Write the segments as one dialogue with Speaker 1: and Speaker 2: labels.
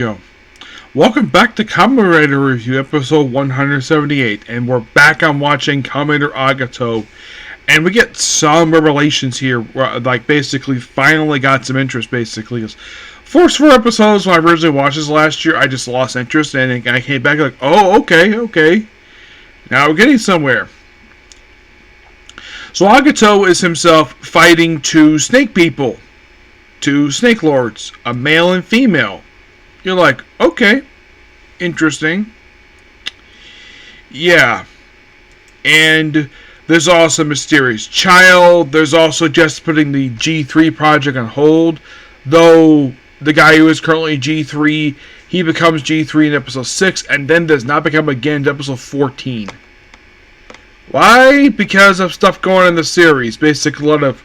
Speaker 1: Yo. Welcome back to Kamen Rider Review, episode 178, and we're back on watching Kamen Rider Agito, and we get some revelations here, like basically finally got some interest, basically. First four episodes, when I originally watched this last year, I just lost interest, and I came back like, oh, okay, now we're getting somewhere. So Agito is himself fighting two snake people, two snake lords, a male and female. You're like, okay, interesting. Yeah. And there's also a mysterious child. There's also just putting the G3 project on hold. Though the guy who is currently G3, he becomes G3 in episode 6 and then does not become again in episode 14. Why? Because of stuff going on in the series. Basically, a lot of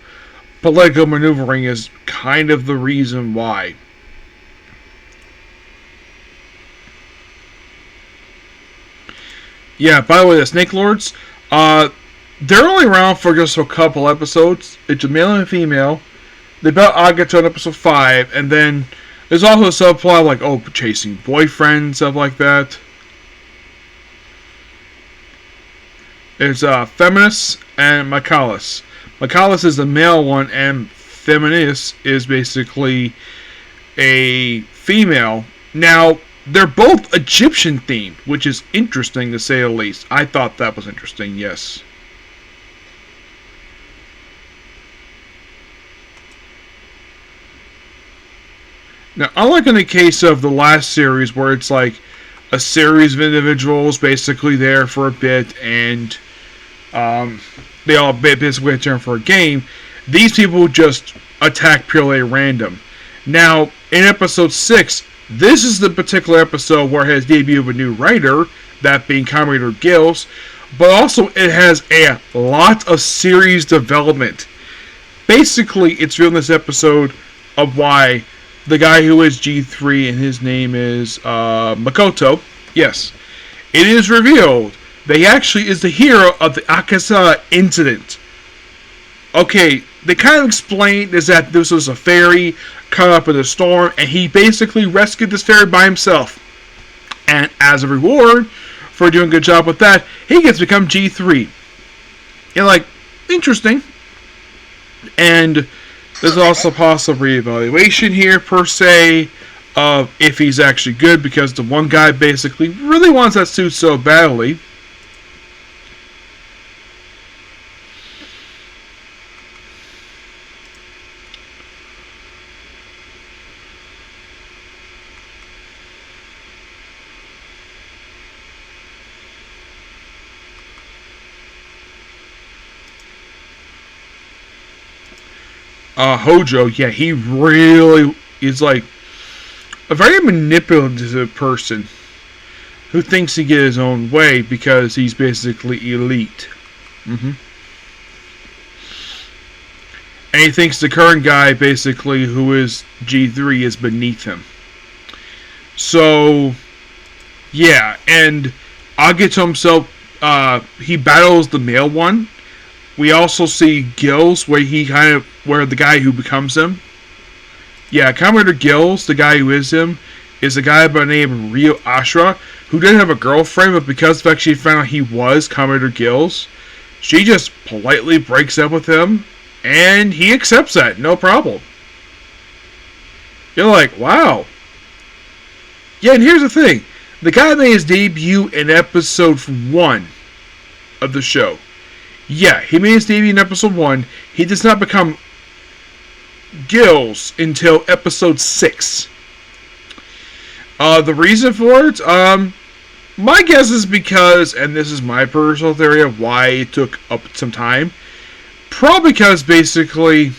Speaker 1: political maneuvering is kind of the reason why. Yeah, by the way, the Snake Lords, they're only around for just a couple episodes. It's a male and a female. They battle Agito in episode 5, and then there's also a subplot like, oh, chasing boyfriends, stuff like that. It's Feminist and Michaelis. Michaelis is the male one, and Feminist is basically a female. Now, they're both Egyptian themed, which is interesting to say the least. I thought that was interesting, yes. Now, unlike in the case of the last series, where it's like a series of individuals basically there for a bit, and they all basically return for a game, these people just attack purely at random. Now, in episode 6, this is the particular episode where it has debut of a new writer, that being Kamen Rider Gills, but also it has a lot of series development. Basically, it's revealed in this episode of why the guy who is G3 and his name is Makoto, yes, it is revealed that he actually is the hero of the Akasa incident. Okay, they kind of explained is that this was a ferry caught up in a storm, and he basically rescued this ferry by himself. And as a reward for doing a good job with that, he gets to become G3. And like, interesting. And there's also possible reevaluation here, per se, of if he's actually good, because the one guy basically really wants that suit so badly. Hojo, yeah, he really is like a very manipulative person who thinks he gets his own way because he's basically elite. And he thinks the current guy, basically, who is G3, is beneath him. So, yeah, and Agito himself, he battles the male one. We also see Gills, where the guy who becomes him. Yeah, Kamen Rider Gills, the guy who is him, is a guy by the name of Ryo Ashura, who didn't have a girlfriend, but because of the fact she found out he was Kamen Rider Gills, she just politely breaks up with him, and he accepts that, no problem. You're like, wow. Yeah, and here's the thing. The guy made his debut in episode 1 of the show. Yeah, he made his debut in episode 1. He does not become Gills until episode 6. The reason for it, my guess is because, and this is my personal theory of why it took up some time, probably because basically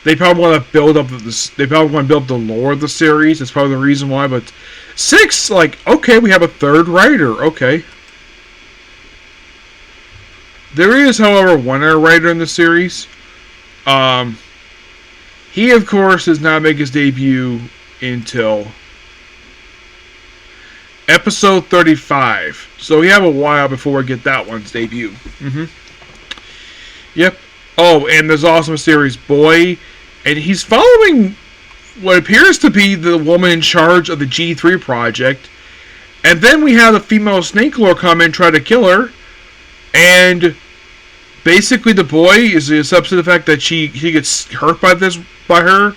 Speaker 1: they probably want to build up the lore of the series. That's probably the reason why. But 6, like, okay, we have a third writer. Okay. There is, however, one other writer in the series. He, of course, does not make his debut until episode 35. So we have a while before we get that one's debut. Yep. Oh, and there's also a series Boy, and he's following what appears to be the woman in charge of the G3 project. And then we have the female Snake Lord come in and try to kill her. And basically the boy is a subset of the fact that he gets hurt by her.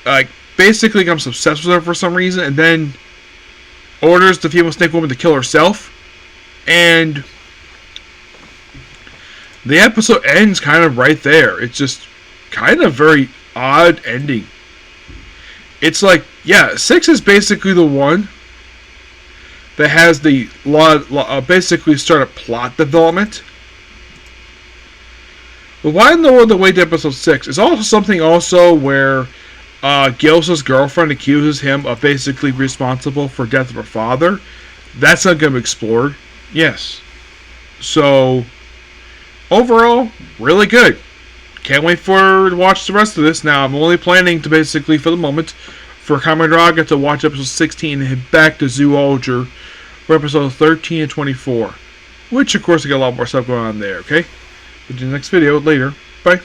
Speaker 1: Like, basically becomes obsessed with her for some reason. And then orders the female Snake Woman to kill herself. And the episode ends kind of right there. It's just kind of very odd ending. It's like, yeah, 6 is basically the one that has the basically started plot development. But why in the world they wait to episode 6? It's also something where Gilsa's girlfriend accuses him of basically responsible for death of her father. That's not going to be explored. Yes. So, overall, really good. Can't wait to watch the rest of this. Now, I'm only planning to basically, for the moment, for Kamen Rider to watch episode 16 and head back to Zoologer for episode 13 and 24. Which, of course, I got a lot more stuff going on there, okay? We'll do the next video later. Bye.